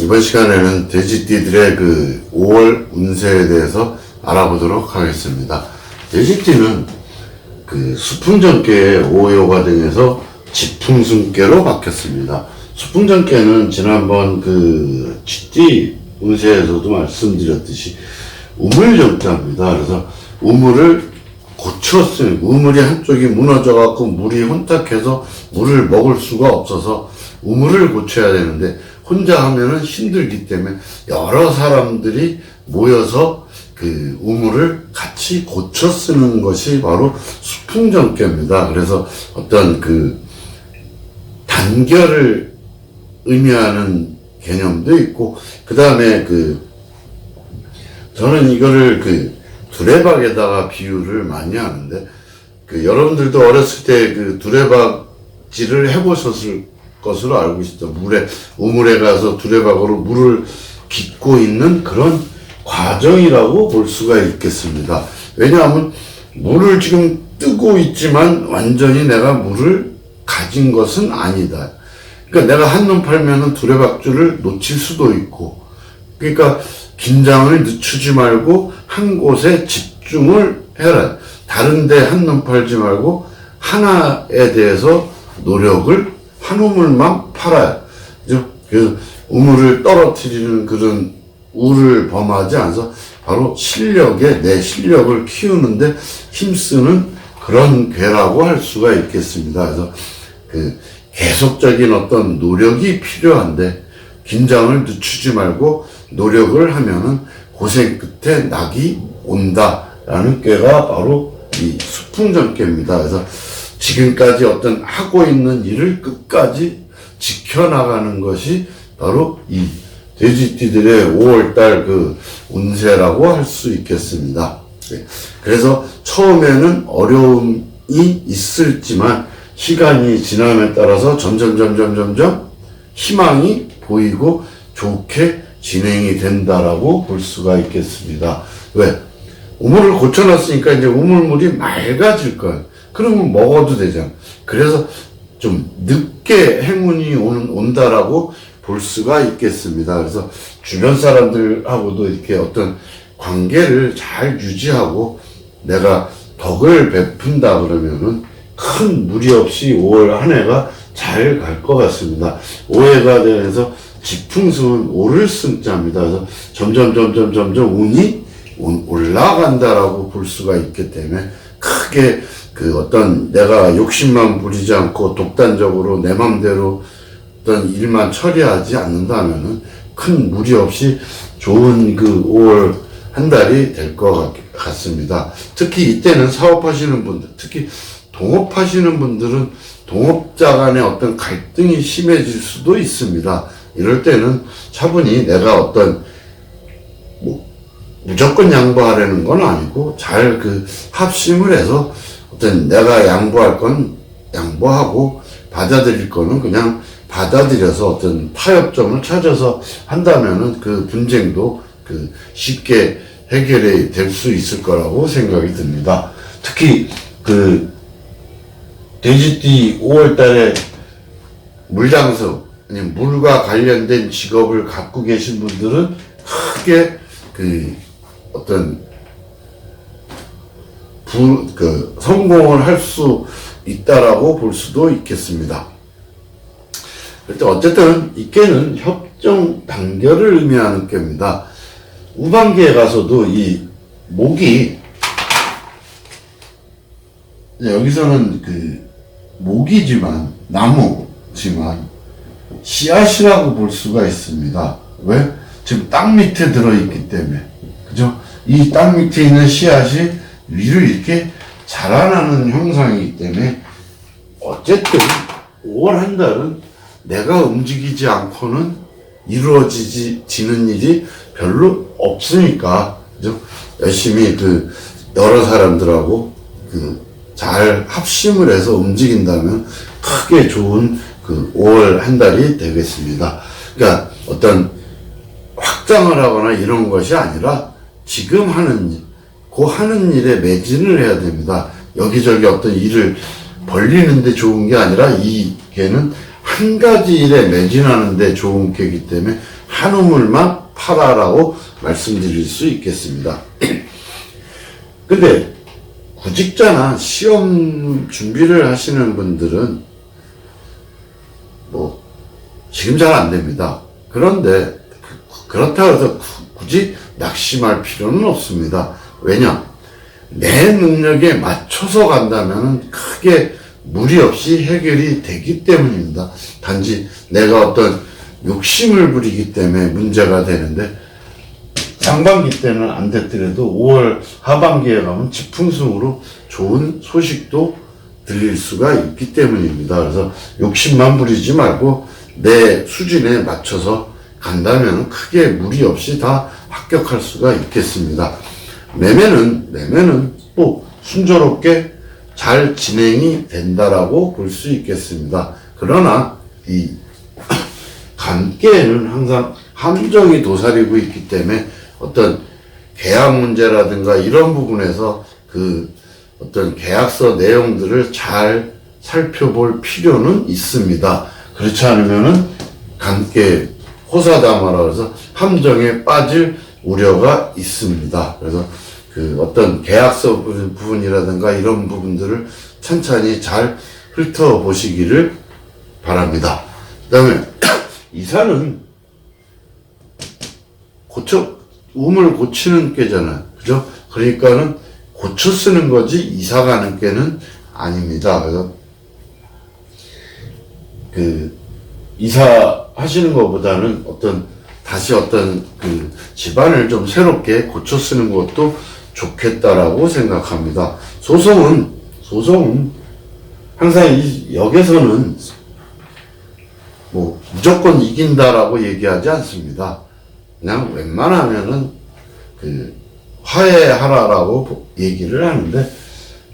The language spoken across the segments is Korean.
이번 시간에는 돼지띠들의 그 5월 운세에 대해서 알아보도록 하겠습니다. 돼지띠는 그 수풍전께의 오요가 등에서 지풍승께로 바뀌었습니다. 수풍전께는 지난번 그 쥐띠 운세에서도 말씀드렸듯이 우물정자입니다. 그래서 우물을 고쳤으니 우물이 한쪽이 무너져 갖고 물이 혼탁해서 물을 먹을 수가 없어서 우물을 고쳐야 되는데 혼자 하면은 힘들기 때문에 여러 사람들이 모여서 그 우물을 같이 고쳐 쓰는 것이 바로 수풍전께입니다. 그래서 어떤 그 단결을 의미하는 개념도 있고, 그 다음에 저는 이거를 두레박에다가 비유를 많이 하는데, 여러분들도 어렸을 때 두레박질을 해보셨을 것으로 알고 있습니다. 우물에 가서 두레박으로 물을 깃고 있는 그런 과정이라고 볼 수가 있겠습니다. 왜냐하면 물을 지금 뜨고 있지만 완전히 내가 물을 가진 것은 아니다. 그러니까 내가 한눈 팔면은 두레박줄을 놓칠 수도 있고, 그러니까 긴장을 늦추지 말고 한 곳에 집중을 해라. 다른데 한눈 팔지 말고 하나에 대해서 노력을 한 우물만 팔아야. 그 우물을 떨어뜨리는 그런 우를 범하지 않아서 바로 내 실력을 키우는데 힘쓰는 그런 괴라고 할 수가 있겠습니다. 그래서 계속적인 어떤 노력이 필요한데 긴장을 늦추지 말고 노력을 하면은 고생 끝에 낙이 온다라는 꾀가 바로 이 수풍전께입니다. 그래서 지금까지 어떤 하고 있는 일을 끝까지 지켜나가는 것이 바로 이 돼지띠들의 5월달 운세라고 할 수 있겠습니다. 그래서 처음에는 어려움이 있을지만 시간이 지남에 따라서 점점 희망이 보이고 좋게 진행이 된다라고 볼 수가 있겠습니다. 왜? 우물을 고쳐놨으니까 이제 우물물이 맑아질 거예요. 그러면 먹어도 되잖아. 그래서 좀 늦게 행운이 온다라고 볼 수가 있겠습니다. 그래서 주변 사람들하고도 이렇게 어떤 관계를 잘 유지하고 내가 덕을 베푼다 그러면은 큰 무리 없이 5월 한 해가 잘 갈 것 같습니다. 5해가 되면서 지풍승은 오를 승자입니다. 그래서 점점 운이 올라간다라고 볼 수가 있기 때문에 크게 어떤 내가 욕심만 부리지 않고 독단적으로 내 맘대로 어떤 일만 처리하지 않는다면은 큰 무리 없이 좋은 5월 한 달이 될 것 같습니다. 특히 이때는 사업하시는 분들, 특히 동업하시는 분들은 동업자 간의 어떤 갈등이 심해질 수도 있습니다. 이럴 때는 차분히 내가 어떤 무조건 양보하려는 건 아니고 잘 합심을 해서 어떤 내가 양보할 건 양보하고 받아들일 거는 그냥 받아들여서 어떤 타협점을 찾아서 한다면은 분쟁도 쉽게 해결이 될 수 있을 거라고 생각이 듭니다. 특히 돼지띠 5월달에 물장석, 아니면 물과 관련된 직업을 갖고 계신 분들은 크게 어떤 성공을 할 수 있다라고 볼 수도 있겠습니다. 어쨌든 이 꾀는 협정 단결을 의미하는 꾀입니다. 우방기에 가서도 이 목이, 여기서는 목이지만, 나무지만 씨앗이라고 볼 수가 있습니다. 왜? 지금 땅 밑에 들어있기 때문에. 그죠? 이 땅 밑에 있는 씨앗이 위로 이렇게 자라나는 형상이기 때문에 어쨌든 5월 한 달은 내가 움직이지 않고는 이루어지는 일이 별로 없으니까, 그죠? 열심히 여러 사람들하고 잘 합심을 해서 움직인다면 크게 좋은 5월 한 달이 되겠습니다. 그러니까 어떤 확장을 하거나 이런 것이 아니라 지금 하는 일에 매진을 해야 됩니다. 여기저기 어떤 일을 벌리는데 좋은 게 아니라 이 개는 한 가지 일에 매진하는데 좋은 개이기 때문에 한우물만 팔아라고 말씀드릴 수 있겠습니다. 근데 구직자나 시험 준비를 하시는 분들은 뭐 지금 잘 안 됩니다. 그런데 그렇다고 해서 굳이 낙심할 필요는 없습니다. 왜냐? 내 능력에 맞춰서 간다면 크게 무리 없이 해결이 되기 때문입니다. 단지 내가 어떤 욕심을 부리기 때문에 문제가 되는데, 상반기 때는 안 됐더라도 5월 하반기에 가면 지풍승으로 좋은 소식도 들릴 수가 있기 때문입니다. 그래서 욕심만 부리지 말고 내 수준에 맞춰서 간다면 크게 무리 없이 다 합격할 수가 있겠습니다. 매매는 또 순조롭게 잘 진행이 된다라고 볼 수 있겠습니다. 그러나 이 감계에는 항상 함정이 도사리고 있기 때문에 어떤 계약 문제라든가 이런 부분에서 그 어떤 계약서 내용들을 잘 살펴볼 필요는 있습니다. 그렇지 않으면은 감계 호사다마라 해서 함정에 빠질 우려가 있습니다. 그래서 그 어떤 계약서 부분이라든가 이런 부분들을 천천히 잘 훑어보시기를 바랍니다. 그 다음에 이사는 우물 고치는 꾀잖아요. 그죠? 그러니까는 고쳐 쓰는 거지 이사 가는 꾀는 아닙니다. 그래서 그 이사 하시는 것보다는 다시 어떤 그 집안을 좀 새롭게 고쳐 쓰는 것도 좋겠다라고 생각합니다. 소송은 항상 이 역에서는 뭐 무조건 이긴다라고 얘기하지 않습니다. 그냥 웬만하면은 그 화해하라라고 얘기를 하는데,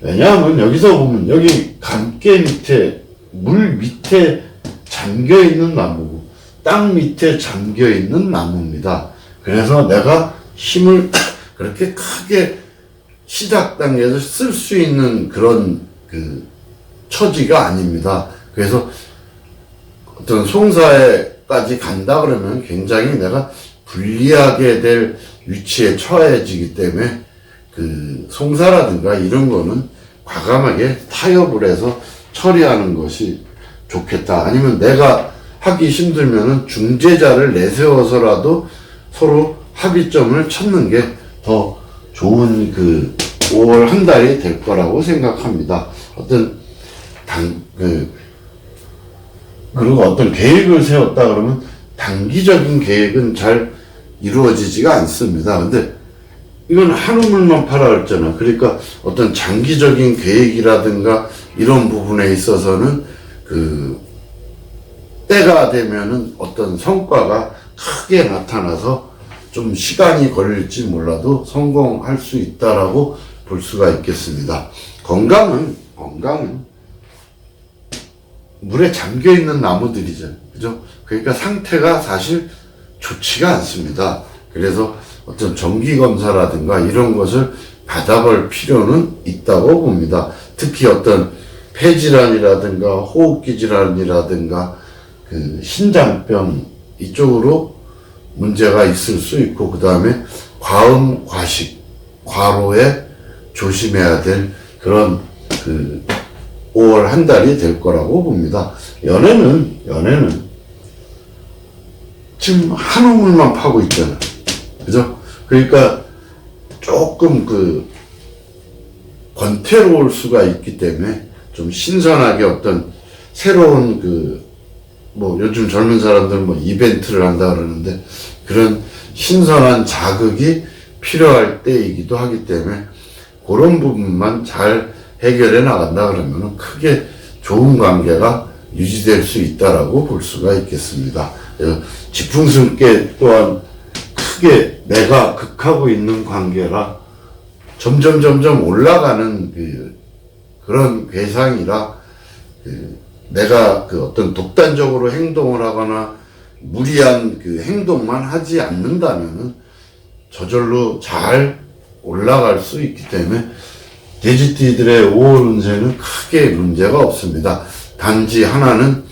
왜냐하면 여기서 보면 여기 감개 밑에 물 밑에 잠겨 있는 나무고 땅 밑에 잠겨 있는 나무입니다. 그래서 내가 힘을 그렇게 크게 시작 단계에서 쓸 수 있는 그런 그 처지가 아닙니다. 그래서 어떤 송사에까지 간다 그러면 굉장히 내가 불리하게 될 위치에 처해지기 때문에 그 송사라든가 이런 거는 과감하게 타협을 해서 처리하는 것이 좋겠다. 아니면 내가 하기 힘들면은 중재자를 내세워서라도 서로 합의점을 찾는 게 더 좋은 그 5월 한 달이 될 거라고 생각합니다. 그리고 어떤 계획을 세웠다 그러면 단기적인 계획은 잘 이루어지지가 않습니다. 근데 이건 한우물만 팔아 그랬잖아. 그러니까 어떤 장기적인 계획이라든가 이런 부분에 있어서는 그 때가 되면은 어떤 성과가 크게 나타나서 좀 시간이 걸릴지 몰라도 성공할 수 있다라고 볼 수가 있겠습니다. 건강은 물에 잠겨 있는 나무들이죠. 그죠? 그러니까 상태가 사실 좋지가 않습니다. 그래서 어떤 정기검사라든가 이런 것을 받아볼 필요는 있다고 봅니다. 특히 어떤 폐질환이라든가 호흡기 질환이라든가 그 신장병 이쪽으로 문제가 있을 수 있고, 그 다음에 과음, 과식, 과로에 조심해야 될 그런 그 5월 한 달이 될 거라고 봅니다. 연애는 지금 한우물만 파고 있잖아. 그죠? 그러니까 조금 그 권태로울 수가 있기 때문에 좀 신선하게 어떤 새로운 뭐 요즘 젊은 사람들은 뭐 이벤트를 한다 그러는데 그런 신선한 자극이 필요할 때이기도 하기 때문에 그런 부분만 잘 해결해 나간다 그러면 크게 좋은 관계가 유지될 수 있다라고 볼 수가 있겠습니다. 지풍승께 또한 크게 내가 극하고 있는 관계라 점점 올라가는 그런 괴상이라 내가 어떤 독단적으로 행동을 하거나 무리한 행동만 하지 않는다면은 저절로 잘 올라갈 수 있기 때문에 돼지띠들의 5월 운세는 크게 문제가 없습니다. 단지 하나는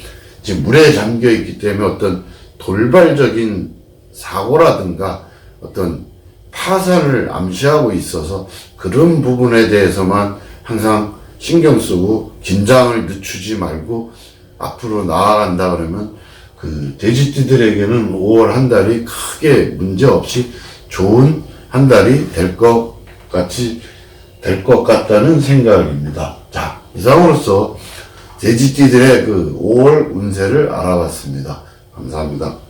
지금 물에 잠겨 있기 때문에 어떤 돌발적인 사고라든가 어떤 파산을 암시하고 있어서 그런 부분에 대해서만 항상 신경 쓰고 긴장을 늦추지 말고 앞으로 나아간다 그러면 그 돼지띠들에게는 5월 한 달이 크게 문제 없이 좋은 한 달이 될 것 같다는 생각입니다. 자, 이상으로서 돼지띠들의 그 5월 운세를 알아봤습니다. 감사합니다.